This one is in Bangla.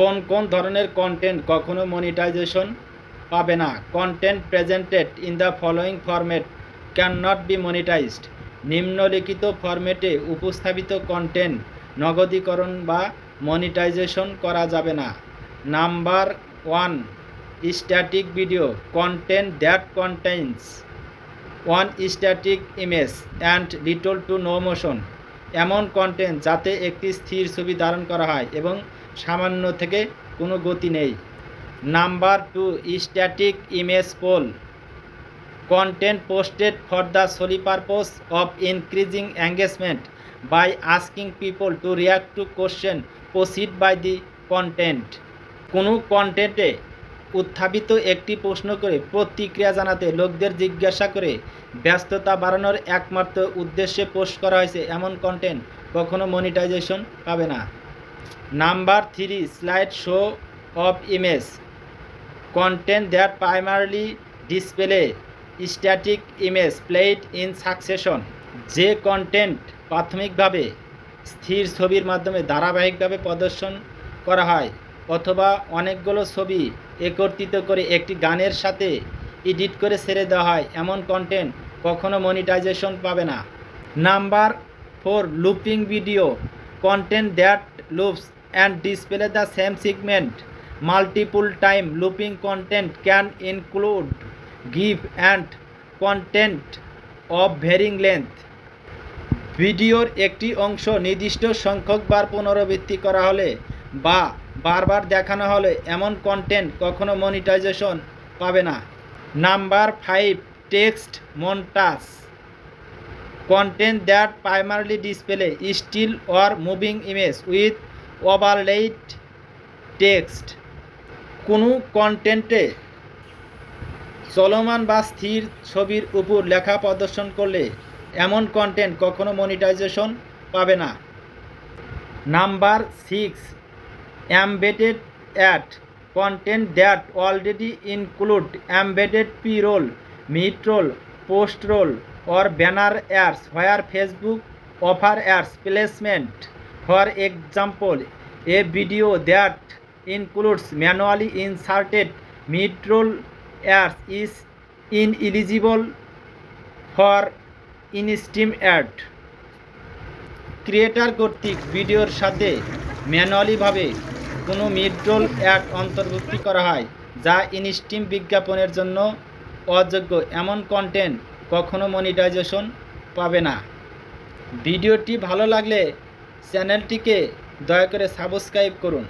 কোন কোন ধরনের কন্টেন্ট কখনো মনিটাইজেশন পাবে না? Content presented in the following format can not be monetized. নিম্নলিখিত ফরম্যাটে উপস্থাপিত কন্টেন্ট নগদীকরণ বা মনিটাইজেশন করা যাবে না। Number 1, static video content that contains one static image and little to know motion. এমন কন্টেন্ট যাতে একটি স্থির ছবি ধারণ করা হয় এবং সামান্য থেকে কোনো গতি নেই। Number 2, static image poll content posted for the solely purpose of increasing engagement by asking people to react to question proceed by the content. কোনো কন্টেন্টে উত্থাপিত একটি প্রশ্ন করে প্রতিক্রিয়া জানাতে লোকদের জিজ্ঞাসা করে ব্যস্ততা বাড়ানোর একমাত্র উদ্দেশ্যে পোস্ট করা হয়েছে এমন কন্টেন্ট কখনো মনিটাইজেশন পাবে না। Number 3, slide show off image content that primarily display static image played in succession. যে কন্টেন্ট প্রাথমিকভাবে স্থির ছবির মাধ্যমে ধারাবাহিকভাবে প্রদর্শন করা হয় অথবা অনেকগুলো ছবি একত্রিত করে একটি গানের সাথে এডিট করে ছেড়ে দেওয়া হয় এমন কন্টেন্ট কখনো মনিটাইজেশন পাবে না। Number 4, looping video content that loops and display the same segment multiple time. Looping content can include GIF and content of varying length. ভিডিওর একটি অংশ নির্দিষ্ট সংখ্যকবার পুনরাবৃত্তি করা হলে বা বারবার দেখানো হলে এমন কন্টেন্ট কখনো মনিটাইজেশন পাবে না। Number 5, text montage content that primarily display still or moving image with overlaid text. কোনো কন্টেন্টে চলমান বা স্থির ছবির উপর লেখা প্রদর্শন করলে এমন কন্টেন্ট কখনো মনিটাইজেশন পাবে না। Number 6, embedded ad content that already include embedded pre-roll, mid-roll, post-roll or banner ads where Facebook offer ads placement. For example, a video that includes manually inserted mid-roll ads is ineligible for in-stream ad. Creator কর্তৃক ভিডিওর সাথে ম্যানুয়ালিভাবে কোনো মিড-রোল অ্যাড অন্তর্ভুক্তি করা হয় যা ইনস্ট্রিম বিজ্ঞাপনের জন্য অযোগ্য এমন কন্টেন্ট কখনো মনিটাইজেশন পাবে না। ভিডিওটি ভালো লাগলে চ্যানেলটিকে দয়া করে সাবস্ক্রাইব করুন।